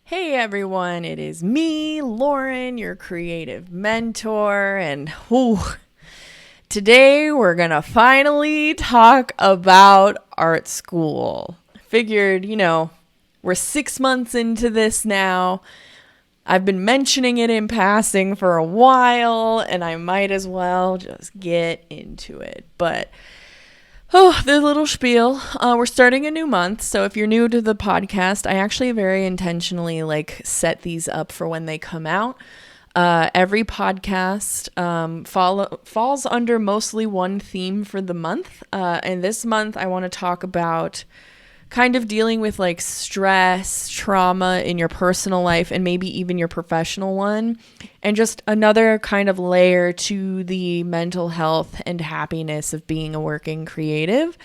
Hey everyone, it is me, Lauren, your creative mentor, and today we're gonna finally talk about art school. Figured, we're 6 months into this now. I've been mentioning it in passing for a while, and I might as well just get into it. But the little spiel. We're starting a new month, so if you're new to the podcast, I actually very intentionally set these up for when they come out. Every podcast falls under mostly one theme for the month. And this month, I want to talk about kind of dealing with stress, trauma in your personal life and maybe even your professional one, and just another kind of layer to the mental health and happiness of being a working creative.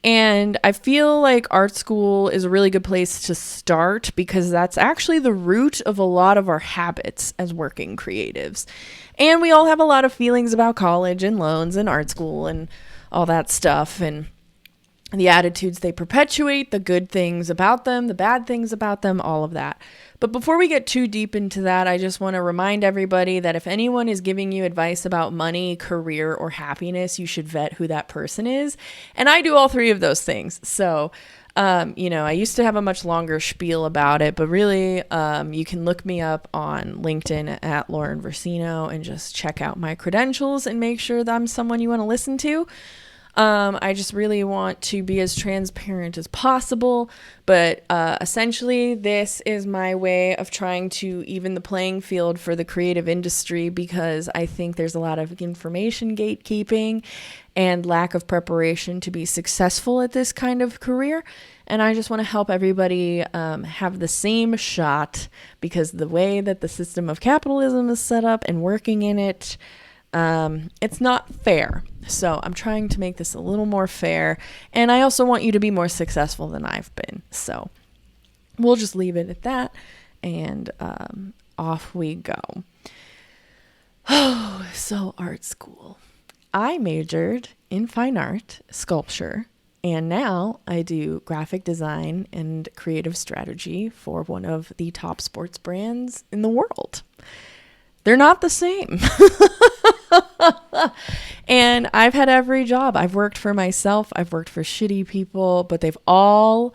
And I feel like art school is a really good place to start because that's actually the root of a lot of our habits as working creatives. And we all have a lot of feelings about college and loans and art school and all that stuff, and the attitudes they perpetuate, the good things about them, the bad things about them, all of that. But before we get too deep into that, I just want to remind everybody that if anyone is giving you advice about money, career, or happiness, you should vet who that person is. And I do all three of those things. So, I used to have a much longer spiel about it, but really, you can look me up on LinkedIn at Lauren Versino and just check out my credentials and make sure that I'm someone you want to listen to. I just really want to be as transparent as possible, but essentially this is my way of trying to even the playing field for the creative industry, because I think there's a lot of information gatekeeping and lack of preparation to be successful at this kind of career. And I just want to help everybody have the same shot, because the way that the system of capitalism is set up and working in it, it's not fair. So I'm trying to make this a little more fair. And I also want you to be more successful than I've been. So we'll just leave it at that. And off we go. So art school. I majored in fine art, sculpture, and now I do graphic design and creative strategy for one of the top sports brands in the world. They're not the same. And I've had every job. I've worked for myself. I've worked for shitty people, but they've all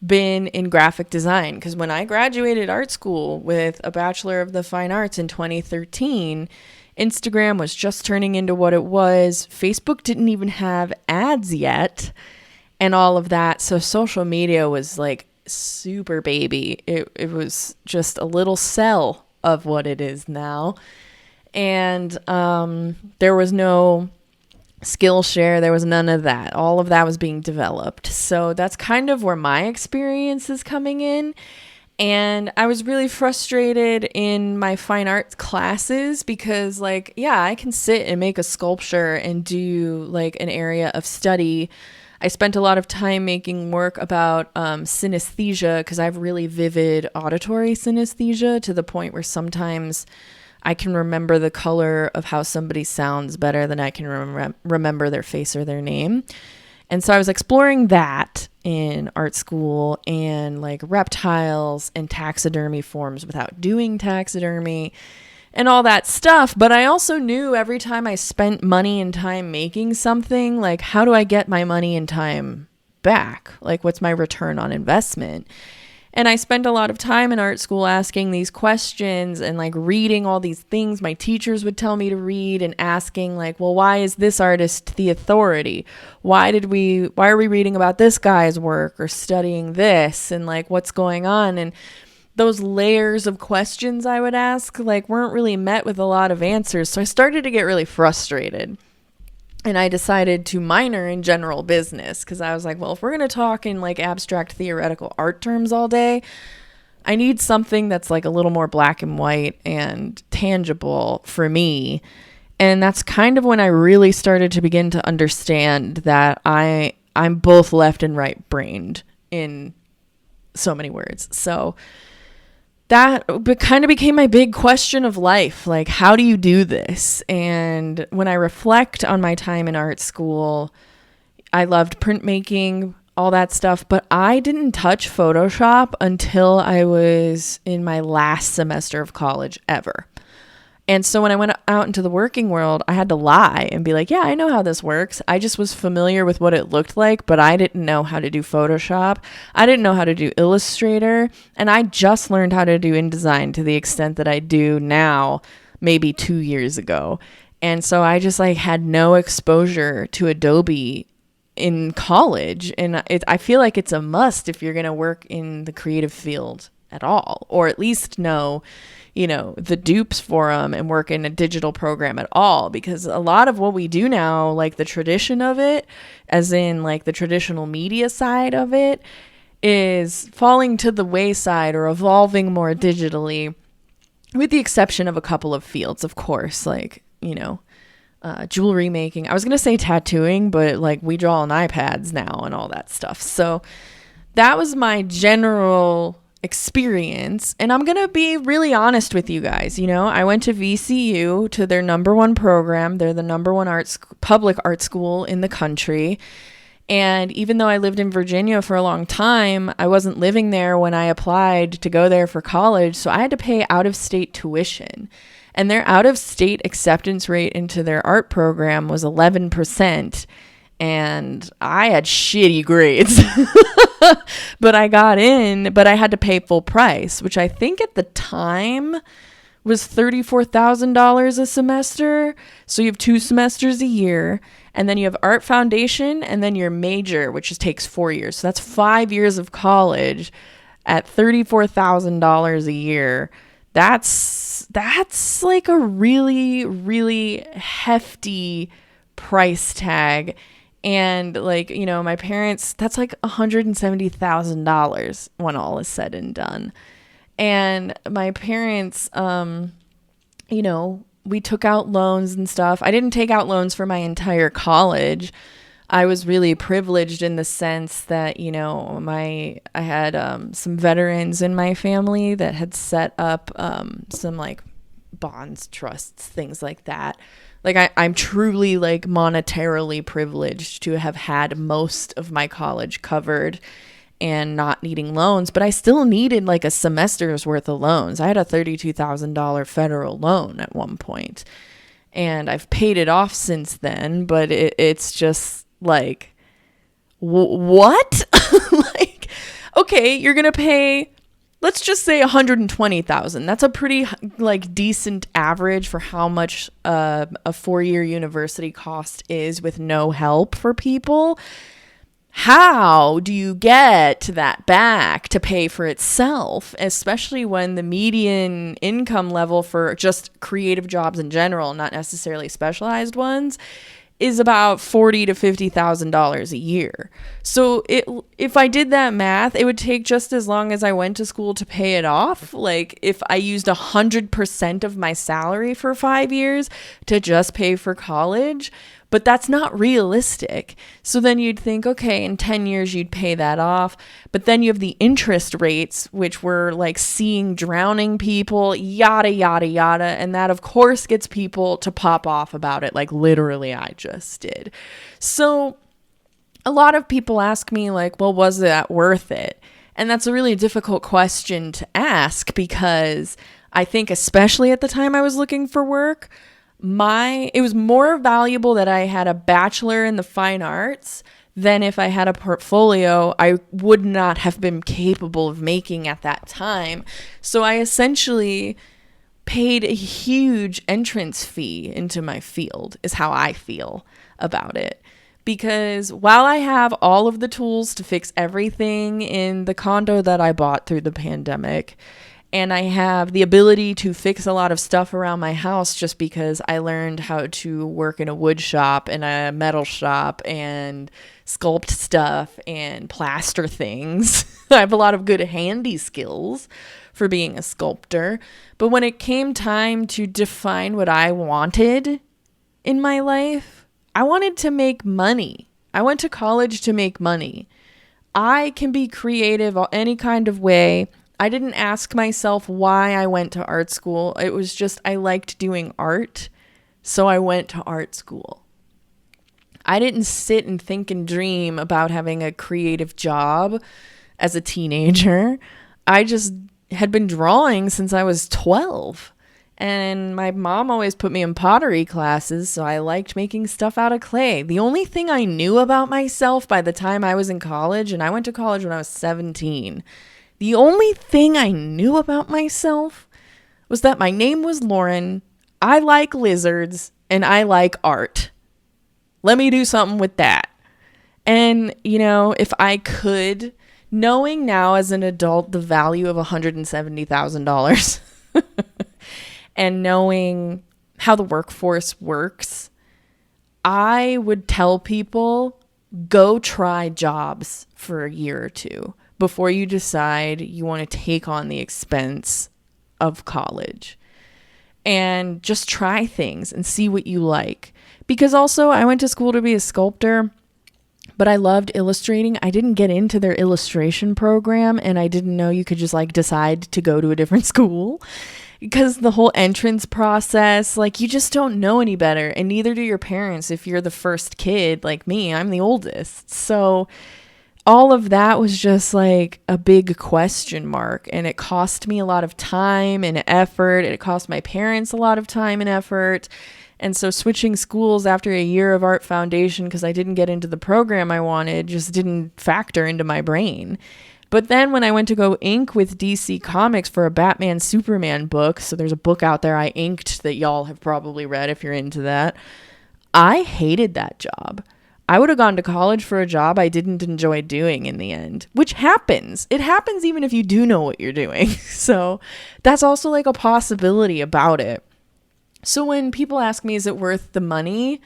been in graphic design. Because when I graduated art school with a Bachelor of the Fine Arts in 2013, Instagram was just turning into what it was. Facebook didn't even have ads yet and all of that. So social media was super baby. It was just a little cell of what it is now. And there was no Skillshare. There was none of that. All of that was being developed. So that's kind of where my experience is coming in. And I was really frustrated in my fine arts classes because I can sit and make a sculpture and do an area of study. I spent a lot of time making work about synesthesia, because I have really vivid auditory synesthesia to the point where sometimes I can remember the color of how somebody sounds better than I can remember their face or their name. And so I was exploring that in art school, and reptiles and taxidermy forms without doing taxidermy and all that stuff. But I also knew every time I spent money and time making something, how do I get my money and time back? What's my return on investment? And I spent a lot of time in art school asking these questions and reading all these things my teachers would tell me to read, and asking well, why is this artist the authority? Why are we reading about this guy's work or studying this, and what's going on? And those layers of questions I would ask weren't really met with a lot of answers. So I started to get really frustrated. And I decided to minor in general business, because I was well, if we're going to talk in abstract theoretical art terms all day, I need something that's a little more black and white and tangible for me. And that's kind of when I really started to begin to understand that I'm both left and right brained in so many words. So that kind of became my big question of life. How do you do this? And when I reflect on my time in art school, I loved printmaking. all that stuff, but I didn't touch Photoshop until I was in my last semester of college ever. And so when I went out into the working world, I had to lie and be like, yeah, I know how this works. I just was familiar with what it looked like, but I didn't know how to do Photoshop. I didn't know how to do Illustrator. And I just learned how to do InDesign to the extent that I do now, maybe 2 years ago. And so I just like had no exposure to Adobe in college. And I feel like it's a must if you're going to work in the creative field at all, or at least know, the dupes for them and work in a digital program at all, because a lot of what we do now, like the tradition of it, as in like the traditional media side of it, is falling to the wayside or evolving more digitally, with the exception of a couple of fields, of course, like, jewelry making. I was going to say tattooing, but like we draw on iPads now and all that stuff. So that was my general experience. And I'm going to be really honest with you guys. I went to VCU, to their number one program. They're the number one public art school in the country. And even though I lived in Virginia for a long time, I wasn't living there when I applied to go there for college. So I had to pay out-of-state tuition. And their out-of-state acceptance rate into their art program was 11%. And I had shitty grades. But I got in, but I had to pay full price, which I think at the time was $34,000 a semester. So you have 2 semesters a year, and then you have art foundation, and then your major, which takes 4 years. So that's 5 years of college at $34,000 a year. That's like a really, really hefty price tag. And like, my parents, that's like $170,000 when all is said and done. And my parents, we took out loans and stuff. I didn't take out loans for my entire college. I was really privileged in the sense that, I had some veterans in my family that had set up some like bonds, trusts, things like that. Like I'm truly like monetarily privileged to have had most of my college covered and not needing loans, but I still needed like a semester's worth of loans. I had a $32,000 federal loan at one point, and I've paid it off since then, but it's just like, what? Like, okay, you're going to pay, let's just say $120,000. That's a pretty like decent average for how much a 4-year university cost is with no help for people. How do you get that back to pay for itself, especially when the median income level for just creative jobs in general, not necessarily specialized ones, is about $40,000 to $50,000 a year. So if I did that math, it would take just as long as I went to school to pay it off. Like if I used 100% of my salary for 5 years to just pay for college. But that's not realistic. So then you'd think, okay, in 10 years you'd pay that off. But then you have the interest rates, which we're like seeing drowning people, yada, yada, yada. And that, of course, gets people to pop off about it, like literally I just did. So a lot of people ask me like, well, was that worth it? And that's a really difficult question to ask, because I think especially at the time I was looking for work, it was more valuable that I had a bachelor in the fine arts than if I had a portfolio I would not have been capable of making at that time. So I essentially paid a huge entrance fee into my field, is how I feel about it. Because while I have all of the tools to fix everything in the condo that I bought through the pandemic, and I have the ability to fix a lot of stuff around my house just because I learned how to work in a wood shop and a metal shop and sculpt stuff and plaster things. I have a lot of good handy skills for being a sculptor. But when it came time to define what I wanted in my life, I wanted to make money. I went to college to make money. I can be creative any kind of way. I didn't ask myself why I went to art school. It was just I liked doing art, so I went to art school. I didn't sit and think and dream about having a creative job as a teenager. I just had been drawing since I was 12. And my mom always put me in pottery classes, so I liked making stuff out of clay. The only thing I knew about myself by the time I was in college, and I went to college when I was 17, the only thing I knew about myself was that my name was Lauren, I like lizards, and I like art. Let me do something with that. And, if I could, knowing now as an adult the value of $170,000 and knowing how the workforce works, I would tell people, go try jobs for a year or two before you decide you want to take on the expense of college. And just try things and see what you like. Because also, I went to school to be a sculptor, but I loved illustrating. I didn't get into their illustration program, and I didn't know you could just decide to go to a different school. Because the whole entrance process, you just don't know any better. And neither do your parents if you're the first kid like me. I'm the oldest. So all of that was just a big question mark. And it cost me a lot of time and effort. It cost my parents a lot of time and effort. And so switching schools after a year of Art Foundation because I didn't get into the program I wanted just didn't factor into my brain. But then when I went to go ink with DC Comics for a Batman Superman book, so there's a book out there I inked that y'all have probably read if you're into that, I hated that job. I would have gone to college for a job I didn't enjoy doing in the end, which happens. It happens even if you do know what you're doing. So that's also a possibility about it. So when people ask me, is it worth the money?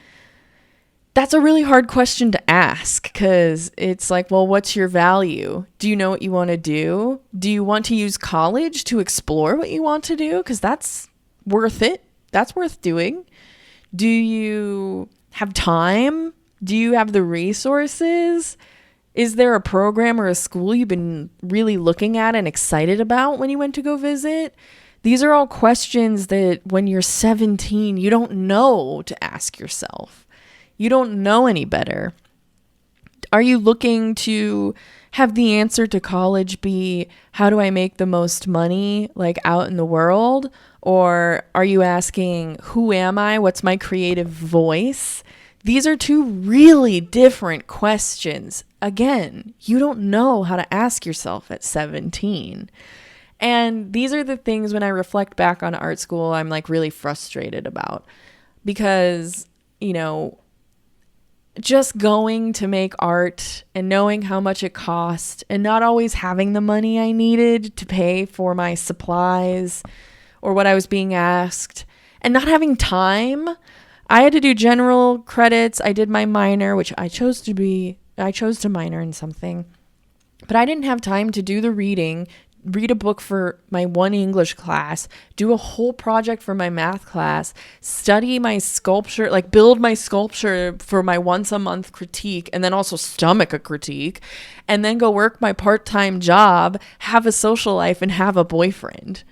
That's a really hard question to ask because it's well, what's your value? Do you know what you want to do? Do you want to use college to explore what you want to do? Because that's worth it. That's worth doing. Do you have time? Do you have the resources? Is there a program or a school you've been really looking at and excited about when you went to go visit? These are all questions that when you're 17, you don't know to ask yourself. You don't know any better. Are you looking to have the answer to college be, how do I make the most money out in the world? Or are you asking, who am I? What's my creative voice? These are two really different questions. Again, you don't know how to ask yourself at 17. And these are the things when I reflect back on art school, I'm really frustrated about because, just going to make art and knowing how much it cost and not always having the money I needed to pay for my supplies or what I was being asked and not having time. I had to do general credits. I did my minor, which I chose to minor in something, but I didn't have time to do the reading, read a book for my one English class, do a whole project for my math class, study my sculpture, build my sculpture for my once a month critique, and then also stomach a critique, and then go work my part-time job, have a social life, and have a boyfriend.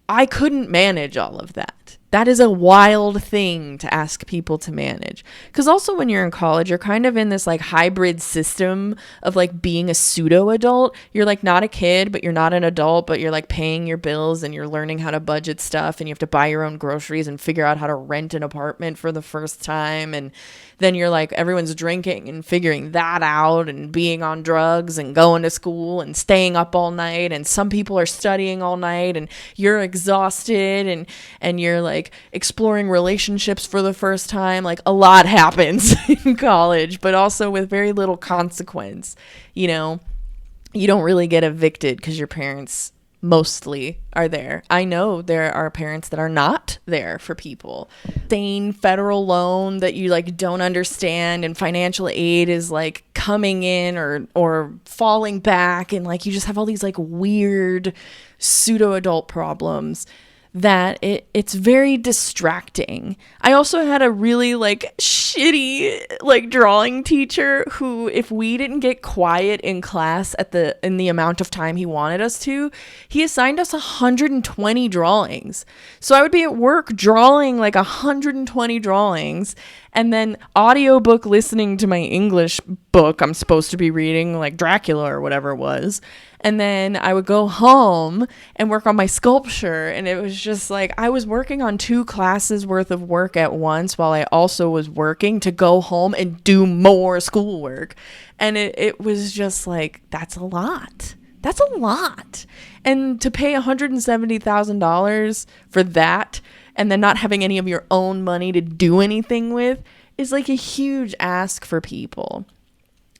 I couldn't manage all of that. That is a wild thing to ask people to manage. Because also when you're in college, you're kind of in this hybrid system of being a pseudo adult. You're not a kid, but you're not an adult, but you're paying your bills and you're learning how to budget stuff and you have to buy your own groceries and figure out how to rent an apartment for the first time. And then you're everyone's drinking and figuring that out and being on drugs and going to school and staying up all night. And some people are studying all night and you're exhausted and you're exploring relationships for the first time. A lot happens in college, but also with very little consequence. You don't really get evicted because your parents mostly are there. I know there are parents that are not there for people. Sane federal loan that you don't understand and financial aid is coming in or falling back and you just have all these weird pseudo adult problems that it's very distracting. I also had a really like shitty like drawing teacher who, if we didn't get quiet in class in the amount of time he wanted us to, he assigned us 120 drawings. So I would be at work drawing like 120 drawings, and then audiobook listening to my English book I'm supposed to be reading, like Dracula or whatever it was. And then I would go home and work on my sculpture. And it was just like I was working on 2 classes worth of work at once while I also was working to go home and do more schoolwork. And it was just like, that's a lot. That's a lot. And to pay $170,000 for that and then not having any of your own money to do anything with is like a huge ask for people.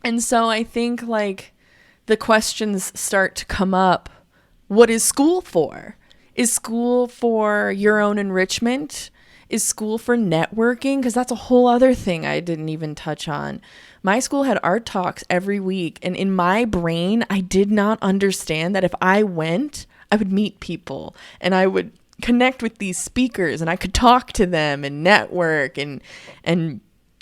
And so I think like the questions start to come up. What is school for? Is school for your own enrichment? Is school for networking? Because that's a whole other thing I didn't even touch on. My school had art talks every week. And in my brain, I did not understand that if I went, I would meet people and I would connect with these speakers and I could talk to them and network and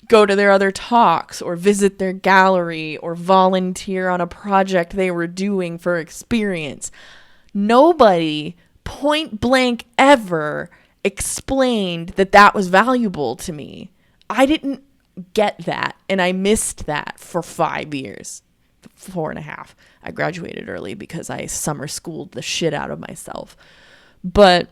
go to their other talks or visit their gallery or volunteer on a project they were doing for experience. Nobody point blank ever explained that that was valuable to me. I didn't get that, and I missed that for 5 years, 4.5. I graduated early because I summer schooled the shit out of myself. But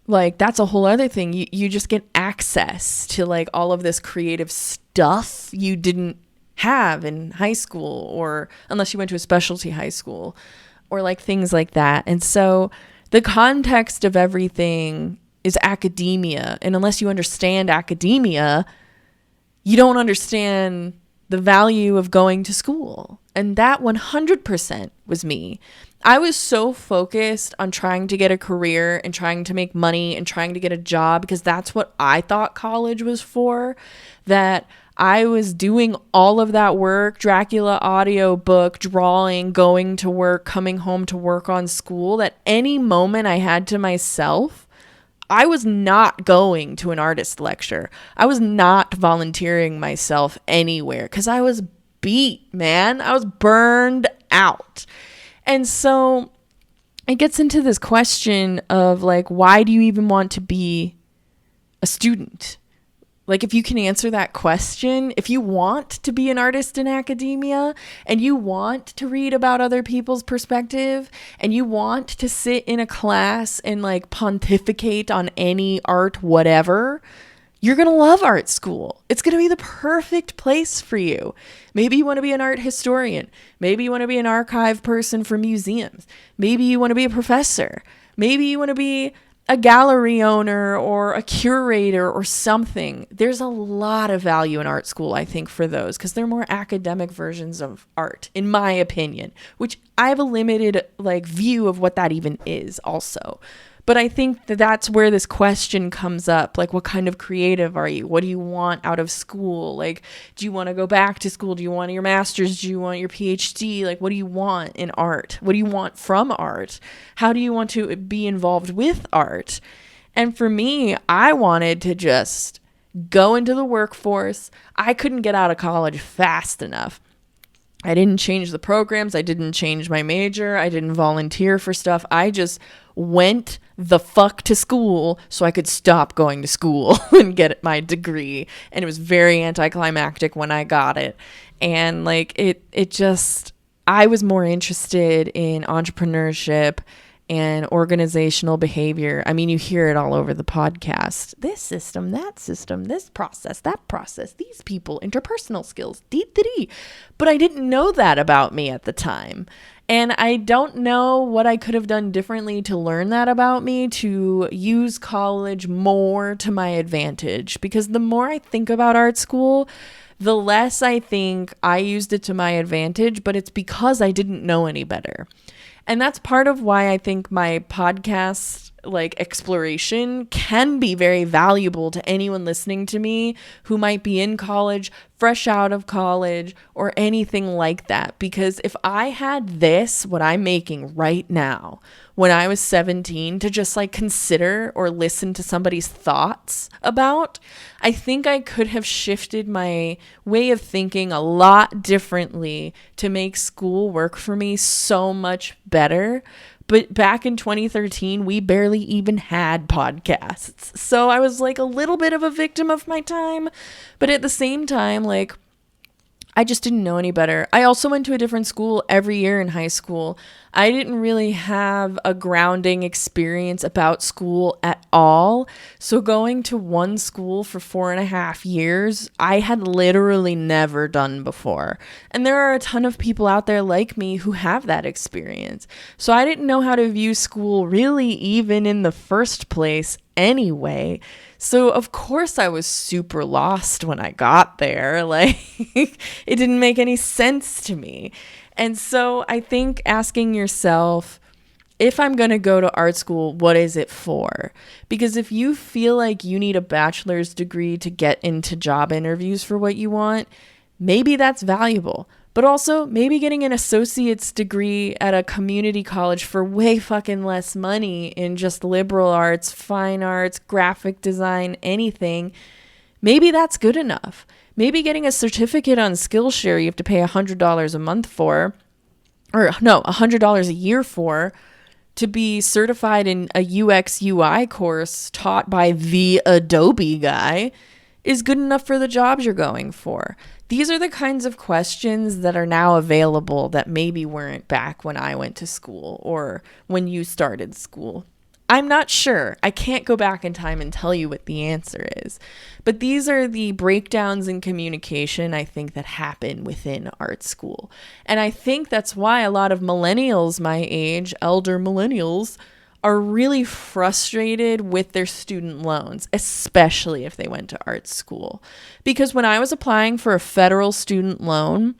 like, that's a whole other thing. You just get access to like all of this creative stuff you didn't have in high school, or unless you went to a specialty high school or like things like that. And so the context of everything is academia. And unless you understand academia, you don't understand the value of going to school. And that 100% was me. I was so focused on trying to get a career and trying to make money and trying to get a job because that's what I thought college was for, that I was doing all of that work, Dracula audiobook, drawing, going to work, coming home to work on school, that any moment I had to myself, I was not going to an artist lecture. I was not volunteering myself anywhere because I was beat, man. I was burned out. And so it gets into this question of like, why do you even want to be a student? Like, if you can answer that question, if you want to be an artist in academia and you want to read about other people's perspective and you want to sit in a class and like pontificate on any art, whatever, you're going to love art school. It's going to be the perfect place for you. Maybe you want to be an art historian. Maybe you want to be an archive person for museums. Maybe you want to be a professor. Maybe you want to be a gallery owner or a curator or something. There's a lot of value in art school, I think, for those, because they're more academic versions of art, in my opinion, which I have a limited like view of what that even is also. But I think that that's where this question comes up. Like, what kind of creative are you? What do you want out of school? Like, do you want to go back to school? Do you want your master's? Do you want your PhD? Like, what do you want in art? What do you want from art? How do you want to be involved with art? And for me, I wanted to just go into the workforce. I couldn't get out of college fast enough. I didn't change the programs. I didn't change my major. I didn't volunteer for stuff. I just went the fuck to school so I could stop going to school and get my degree. And it was very anticlimactic when I got it. And like it just, I was more interested in entrepreneurship and organizational behavior. I mean, you hear it all over the podcast. This system, that system, this process, that process, these people, interpersonal skills, dee. But I didn't know that about me at the time. And I don't know what I could have done differently to learn that about me, to use college more to my advantage. Because the more I think about art school, the less I think I used it to my advantage, but it's because I didn't know any better. And that's part of why I think my podcast like exploration can be very valuable to anyone listening to me who might be in college, fresh out of college, or anything like that. Because if I had this, what I'm making right now, when I was 17, to just like consider or listen to somebody's thoughts about, I think I could have shifted my way of thinking a lot differently to make school work for me so much better. But back in 2013, we barely even had podcasts. So I was like a little bit of a victim of my time. But at the same time, like, I just didn't know any better. I also went to a different school every year in high school. I didn't really have a grounding experience about school at all. So going to one school for 4.5 years, I had literally never done before. And there are a ton of people out there like me who have that experience. So I didn't know how to view school really even in the first place anyway. So of course I was super lost when I got there. Like it didn't make any sense to me. And so I think asking yourself, if I'm going to go to art school, what is it for? Because if you feel like you need a bachelor's degree to get into job interviews for what you want, maybe that's valuable. But also maybe getting an associate's degree at a community college for way fucking less money in just liberal arts, fine arts, graphic design, anything, maybe that's good enough. Maybe getting a certificate on Skillshare you have to pay $100 a month for, or no, $100 a year for, to be certified in a UX UI course taught by the Adobe guy is good enough for the jobs you're going for. These are the kinds of questions that are now available that maybe weren't back when I went to school or when you started school. I'm not sure. I can't go back in time and tell you what the answer is. But these are the breakdowns in communication, I think, that happen within art school. And I think that's why a lot of millennials my age, elder millennials, are really frustrated with their student loans, especially if they went to art school. Because when I was applying for a federal student loan,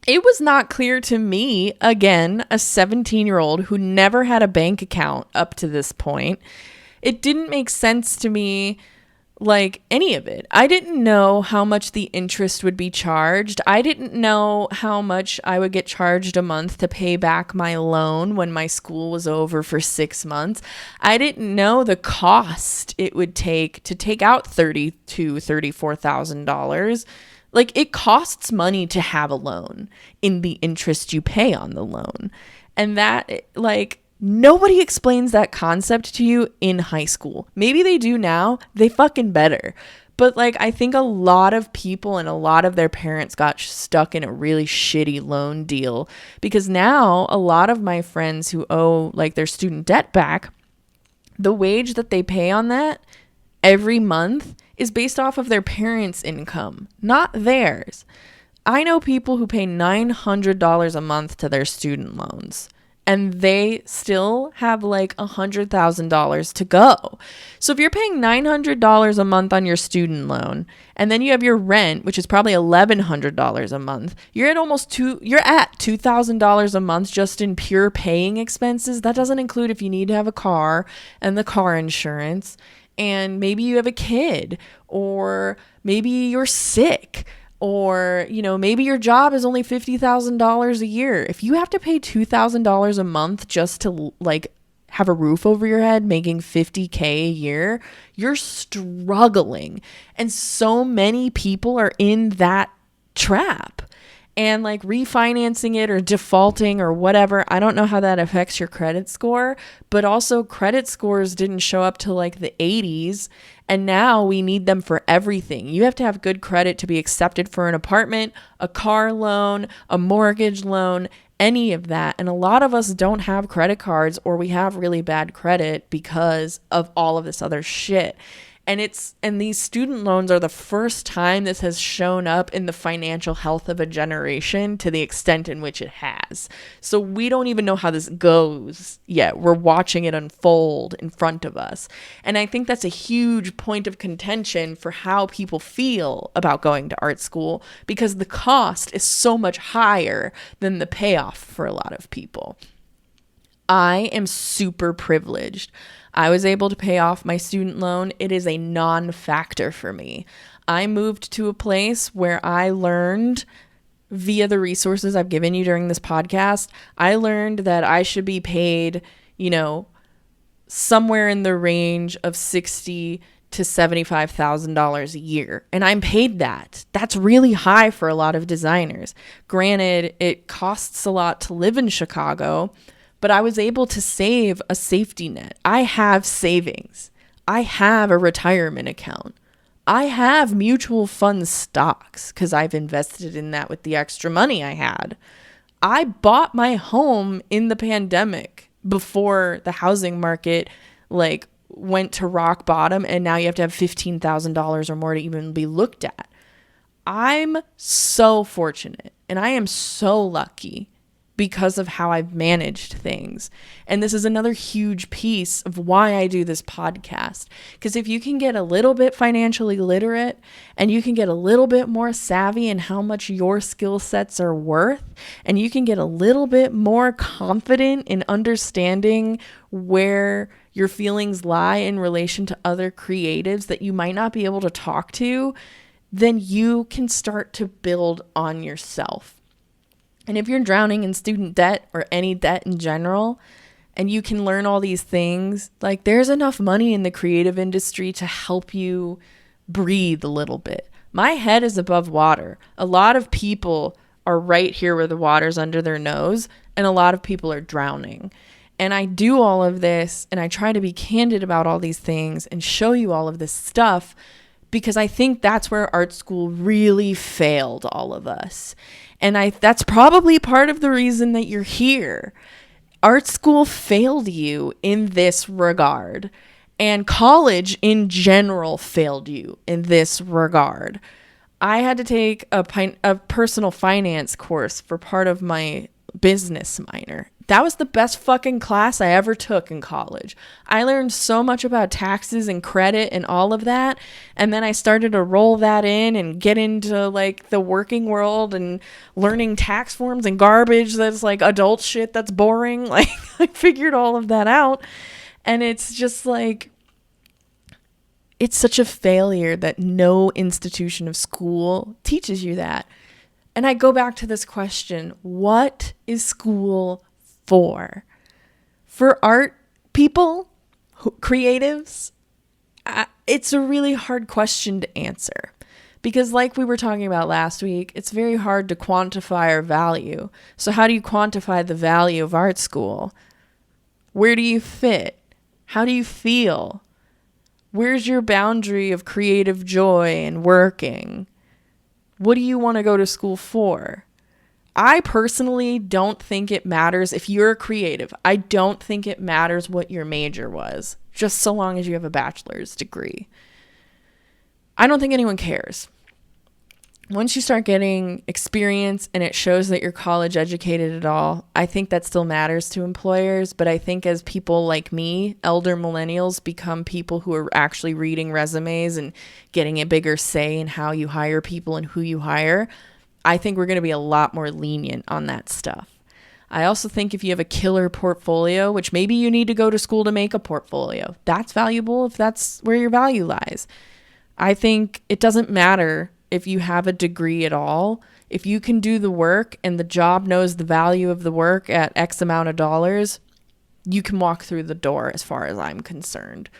it was not clear to me, again, a 17-year-old who never had a bank account up to this point. It didn't make sense to me, like any of it. I didn't know how much the interest would be charged. I didn't know how much I would get charged a month to pay back my loan when my school was over for 6 months. I didn't know the cost it would take to take out $30,000 to $34,000. Like, it costs money to have a loan in the interest you pay on the loan. And that, like, nobody explains that concept to you in high school. Maybe they do now. They fucking better. But, like, I think a lot of people and a lot of their parents got stuck in a really shitty loan deal because now a lot of my friends who owe, like, their student debt back, the wage that they pay on that every month is based off of their parents' income, not theirs. I know people who pay $900 a month to their student loans, and they still have like $100,000 to go. So if you're paying $900 a month on your student loan, and then you have your rent, which is probably $1,100 a month, you're at $2,000 a month just in pure paying expenses. That doesn't include if you need to have a car and the car insurance. And maybe you have a kid, or maybe you're sick, or, you know, maybe your job is only $50,000 a year. If you have to pay $2,000 a month just to like have a roof over your head, making $50,000 a year, you're struggling. And so many people are in that trap. And like refinancing it or defaulting or whatever, I don't know how that affects your credit score, but also credit scores didn't show up till like the 80s. And now we need them for everything. You have to have good credit to be accepted for an apartment, a car loan, a mortgage loan, any of that. And a lot of us don't have credit cards, or we have really bad credit because of all of this other shit. And these student loans are the first time this has shown up in the financial health of a generation to the extent in which it has. So we don't even know how this goes yet. We're watching it unfold in front of us. And I think that's a huge point of contention for how people feel about going to art school, because the cost is so much higher than the payoff for a lot of people. I am super privileged. I was able to pay off my student loan. It is a non-factor for me. I moved to a place where I learned via the resources I've given you during this podcast, I learned that I should be paid, somewhere in the range of $60,000 to $75,000 a year. And I'm paid that. That's really high for a lot of designers. Granted, it costs a lot to live in Chicago, but I was able to save a safety net. I have savings. I have a retirement account. I have mutual fund stocks because I've invested in that with the extra money I had. I bought my home in the pandemic before the housing market went to rock bottom, and now you have to have $15,000 or more to even be looked at. I'm so fortunate and I am so lucky because of how I've managed things. And this is another huge piece of why I do this podcast. Because if you can get a little bit financially literate and you can get a little bit more savvy in how much your skill sets are worth, and you can get a little bit more confident in understanding where your feelings lie in relation to other creatives that you might not be able to talk to, then you can start to build on yourself. And if you're drowning in student debt or any debt in general, and you can learn all these things, there's enough money in the creative industry to help you breathe a little bit. My head is above water. A lot of people are right here where the water's under their nose, and a lot of people are drowning. And I do all of this, and I try to be candid about all these things and show you all of this stuff because I think that's where art school really failed all of us. And that's probably part of the reason that you're here. Art school failed you in this regard. And college in general failed you in this regard. I had to take a personal finance course for part of my business minor. That was the best fucking class I ever took in college. I learned so much about taxes and credit and all of that. And then I started to roll that in and get into the working world and learning tax forms and garbage that's adult shit that's boring. I figured all of that out. And it's just it's such a failure that no institution of school teaches you that. And I go back to this question, what is school for? For art people, creatives, it's a really hard question to answer because like we were talking about last week, it's very hard to quantify our value. So how do you quantify the value of art school? Where do you fit? How do you feel? Where's your boundary of creative joy and working? What do you want to go to school for? I personally don't think it matters if you're a creative. I don't think it matters what your major was, just so long as you have a bachelor's degree. I don't think anyone cares. Once you start getting experience and it shows that you're college educated at all, I think that still matters to employers. But I think as people like me, elder millennials, become people who are actually reading resumes and getting a bigger say in how you hire people and who you hire, I think we're going to be a lot more lenient on that stuff. I also think if you have a killer portfolio, which maybe you need to go to school to make a portfolio, that's valuable if that's where your value lies. I think it doesn't matter if you have a degree at all. If you can do the work and the job knows the value of the work at X amount of dollars, you can walk through the door as far as I'm concerned.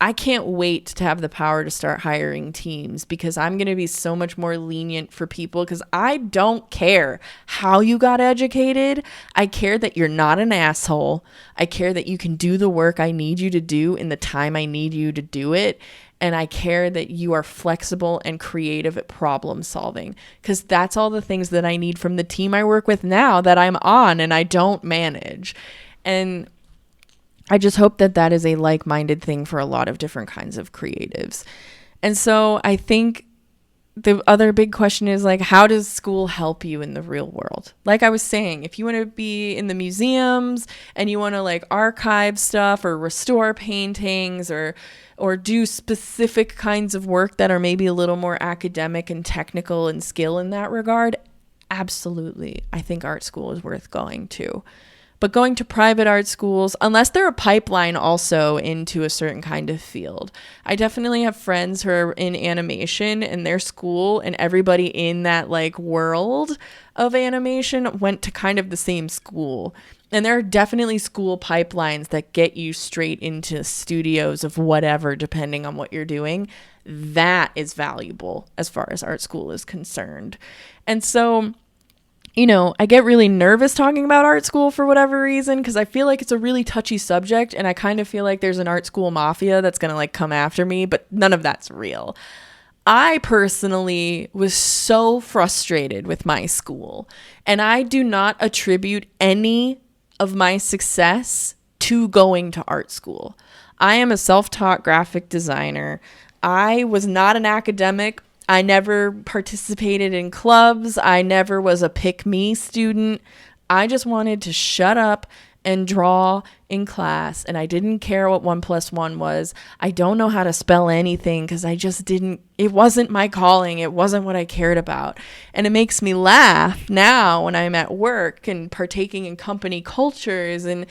I can't wait to have the power to start hiring teams because I'm going to be so much more lenient for people because I don't care how you got educated. I care that you're not an asshole. I care that you can do the work I need you to do in the time I need you to do it. And I care that you are flexible and creative at problem solving because that's all the things that I need from the team I work with now that I'm on and I don't manage. And I just hope that that is a like-minded thing for a lot of different kinds of creatives. And so I think the other big question is how does school help you in the real world? Like I was saying, if you want to be in the museums and you want to archive stuff or restore paintings or do specific kinds of work that are maybe a little more academic and technical and skill in that regard, absolutely. I think art school is worth going to. But going to private art schools, unless they're a pipeline also into a certain kind of field. I definitely have friends who are in animation in their school, and everybody in that like world of animation went to kind of the same school. And there are definitely school pipelines that get you straight into studios of whatever, depending on what you're doing. That is valuable as far as art school is concerned. And so, you know, I get really nervous talking about art school for whatever reason, because I feel like it's a really touchy subject, and I kind of feel like there's an art school mafia that's going to like come after me, but none of that's real. I personally was so frustrated with my school, and I do not attribute any of my success to going to art school. I am a self-taught graphic designer. I was not an academic. I never participated in clubs. I never was a pick-me student. I just wanted to shut up and draw in class, and I didn't care what 1 + 1 was. I don't know how to spell anything because I just didn't, it wasn't my calling. It wasn't what I cared about. And it makes me laugh now when I'm at work and partaking in company cultures and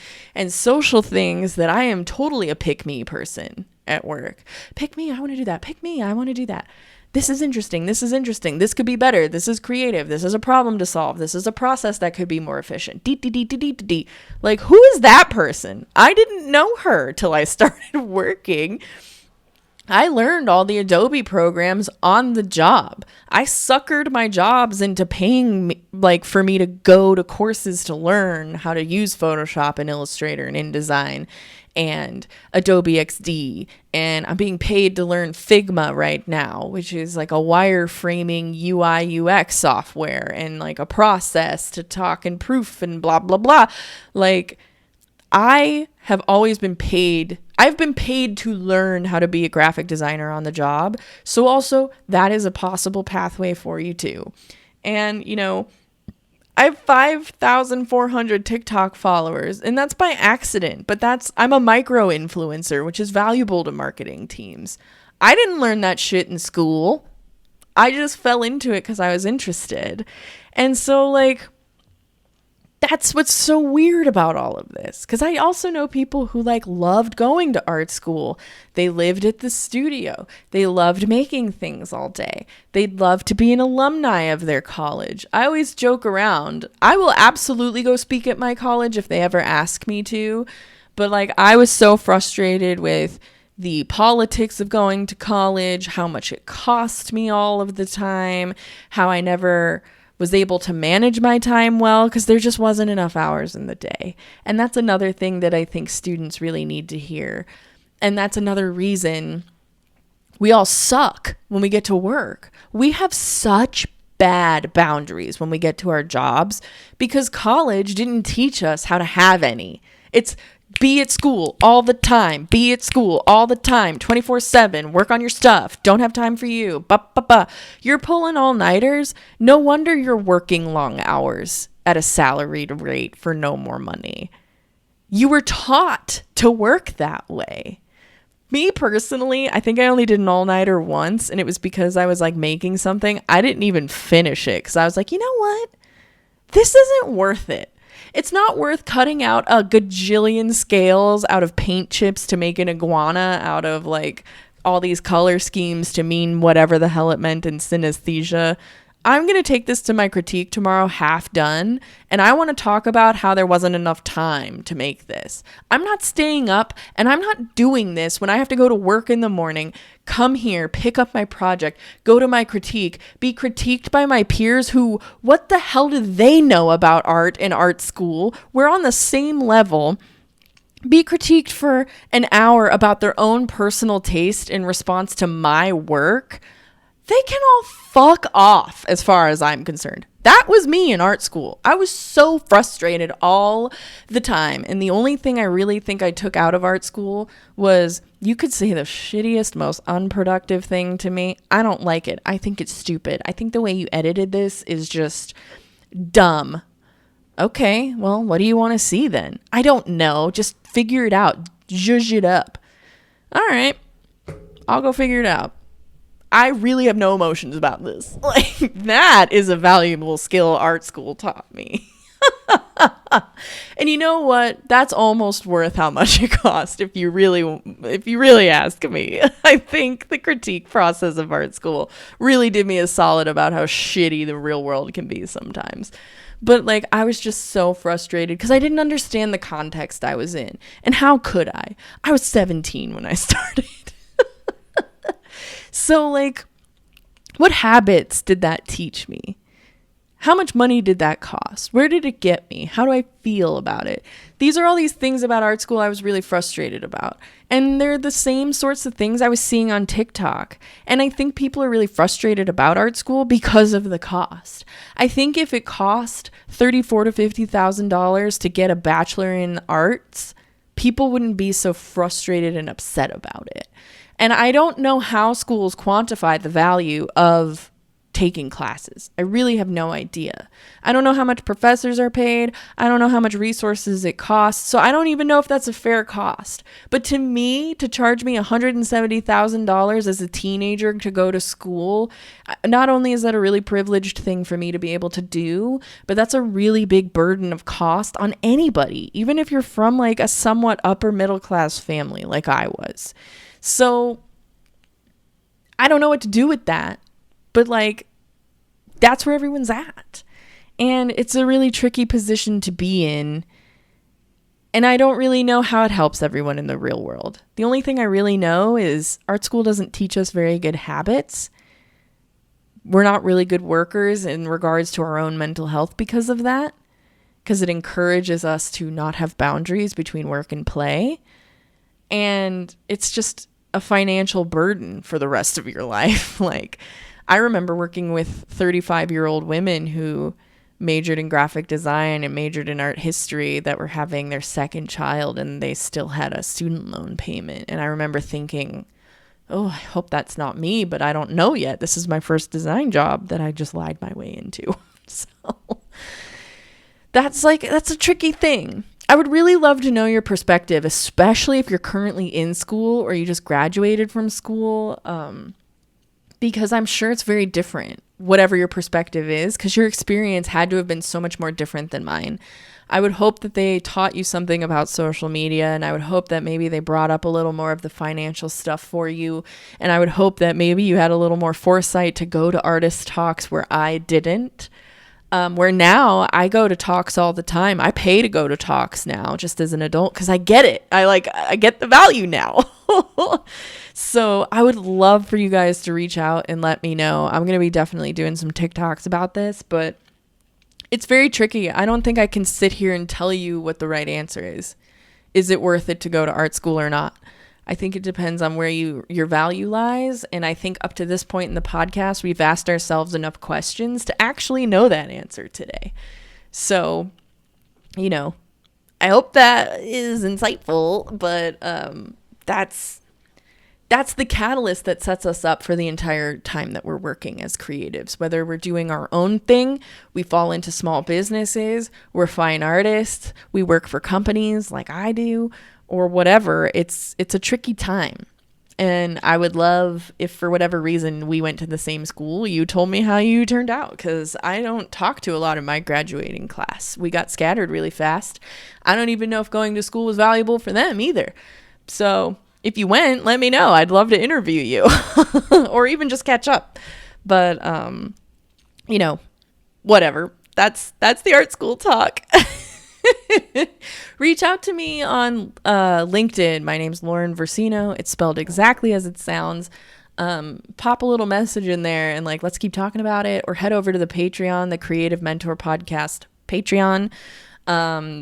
social things that I am totally a pick-me person at work. Pick me, I want to do that. Pick me, I want to do that. This is interesting. This is interesting. This could be better. This is creative. This is a problem to solve. This is a process that could be more efficient. Like, who is that person? I didn't know her till I started working. I learned all the Adobe programs on the job. I suckered my jobs into paying me, like, for me to go to courses to learn how to use Photoshop and Illustrator and InDesign and Adobe XD. And I'm being paid to learn Figma right now, which is like a wireframing UI UX software and like a process to talk and proof and blah, blah, blah. Like, I have always been paid. I've been paid to learn how to be a graphic designer on the job. So also that is a possible pathway for you too. And, you know, I have 5,400 TikTok followers, and that's by accident, but I'm a micro influencer, which is valuable to marketing teams. I didn't learn that shit in school. I just fell into it because I was interested. And so, like, that's what's so weird about all of this. Because I also know people who like loved going to art school. They lived at the studio. They loved making things all day. They'd love to be an alumni of their college. I always joke around. I will absolutely go speak at my college if they ever ask me to. But like, I was so frustrated with the politics of going to college, how much it cost me all of the time, how I never was able to manage my time well because there just wasn't enough hours in the day. And that's another thing that I think students really need to hear. And that's another reason we all suck when we get to work. We have such bad boundaries when we get to our jobs because college didn't teach us how to have any. It's be at school all the time. Be at school all the time, 24/7. Work on your stuff. Don't have time for you. You're pulling all-nighters. No wonder you're working long hours at a salaried rate for no more money. You were taught to work that way. Me personally, I think I only did an all-nighter once, and it was because I was like making something. I didn't even finish it because I was like, you know what? This isn't worth it. It's not worth cutting out a gajillion scales out of paint chips to make an iguana out of like all these color schemes to mean whatever the hell it meant in synesthesia. I'm going to take this to my critique tomorrow half done, and I want to talk about how there wasn't enough time to make this. I'm not staying up, and I'm not doing this when I have to go to work in the morning, come here, pick up my project, go to my critique, be critiqued by my peers who, what the hell do they know about art and art school? We're on the same level. Be critiqued for an hour about their own personal taste in response to my work. They can all fuck off as far as I'm concerned. That was me in art school. I was so frustrated all the time. And the only thing I really think I took out of art school was, you could say the shittiest, most unproductive thing to me. I don't like it. I think it's stupid. I think the way you edited this is just dumb. Okay, well, what do you want to see then? I don't know. Just figure it out. Zhuzh it up. All right, I'll go figure it out. I really have no emotions about this. Like, that is a valuable skill art school taught me. And you know what? That's almost worth how much it cost if you really ask me. I think the critique process of art school really did me a solid about how shitty the real world can be sometimes. But like I was just so frustrated because I didn't understand the context I was in. And how could I? I was 17 when I started. So like what habits did that teach me? How much money did that cost? Where did it get me? How do I feel about it? These are all these things about art school I was really frustrated about. And they're the same sorts of things I was seeing on TikTok. And I think people are really frustrated about art school because of the cost. I think if it cost $34,000 to $50,000 to get a bachelor in arts, people wouldn't be so frustrated and upset about it. And I don't know how schools quantify the value of taking classes. I really have no idea. I don't know how much professors are paid. I don't know how much resources it costs. So I don't even know if that's a fair cost. But to me, to charge me $170,000 as a teenager to go to school, not only is that a really privileged thing for me to be able to do, but that's a really big burden of cost on anybody, even if you're from like a somewhat upper middle class family like I was. So I don't know what to do with that. But like, that's where everyone's at. And it's a really tricky position to be in. And I don't really know how it helps everyone in the real world. The only thing I really know is art school doesn't teach us very good habits. We're not really good workers in regards to our own mental health because of that. Because it encourages us to not have boundaries between work and play. And it's just a financial burden for the rest of your life. Like, I remember working with 35-year-old women who majored in graphic design and majored in art history that were having their second child and they still had a student loan payment. And I remember thinking, oh, I hope that's not me, but I don't know yet. This is my first design job that I just lied my way into. So that's a tricky thing. I would really love to know your perspective, especially if you're currently in school or you just graduated from school. Because I'm sure it's very different, whatever your perspective is, because your experience had to have been so much more different than mine. I would hope that they taught you something about social media, and I would hope that maybe they brought up a little more of the financial stuff for you, and I would hope that maybe you had a little more foresight to go to artist talks where I didn't. Where now I go to talks all the time. I pay to go to talks now just as an adult because I get it. I get the value now. So I would love for you guys to reach out and let me know. I'm going to be definitely doing some TikToks about this, but it's very tricky. I don't think I can sit here and tell you what the right answer is. Is it worth it to go to art school or not? I think it depends on where your value lies. And I think up to this point in the podcast, we've asked ourselves enough questions to actually know that answer today. So, I hope that is insightful, but that's the catalyst that sets us up for the entire time that we're working as creatives. Whether we're doing our own thing, we fall into small businesses, we're fine artists, we work for companies like I do, or whatever. It's a tricky time. And I would love if for whatever reason we went to the same school, you told me how you turned out, because I don't talk to a lot of my graduating class. We got scattered really fast. I don't even know if going to school was valuable for them either. So if you went, let me know. I'd love to interview you or even just catch up. But, whatever. That's the art school talk. Reach out to me on LinkedIn. My name's Lauren Versino. It's spelled exactly as it sounds. Pop a little message in there and let's keep talking about it, or head over to the Patreon, the Creative Mentor Podcast Patreon.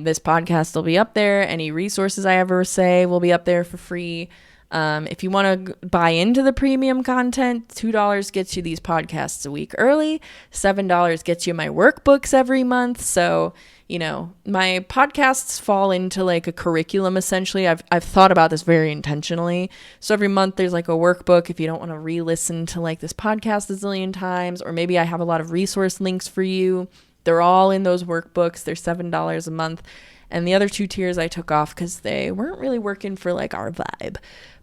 This podcast will be up there. Any resources I ever say will be up there for free. If you want to buy into the premium content, $2 gets you these podcasts a week early. $7 gets you my workbooks every month. So, my podcasts fall into a curriculum, essentially. I've thought about this very intentionally. So every month there's a workbook if you don't want to re-listen to this podcast a zillion times, or maybe I have a lot of resource links for you. They're all in those workbooks. They're $7 a month. And the other 2 tiers I took off because they weren't really working for our vibe.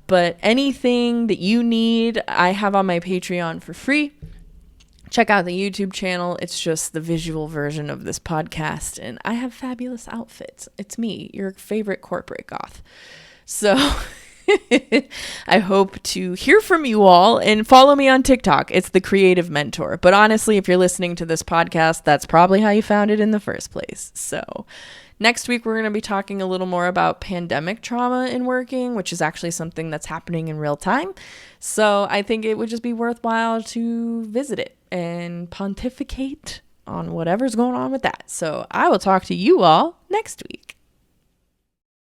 But anything that you need, I have on my Patreon for free. check out the YouTube channel. It's just the visual version of this podcast, and I have fabulous outfits. It's me, your favorite corporate goth. So I hope to hear from you all, and follow me on TikTok. It's The Creative Mentor. But honestly, if you're listening to this podcast, that's probably how you found it in the first place. So next week, we're going to be talking a little more about pandemic trauma in working, which is actually something that's happening in real time. So I think it would just be worthwhile to visit it and pontificate on whatever's going on with that. So I will talk to you all next week.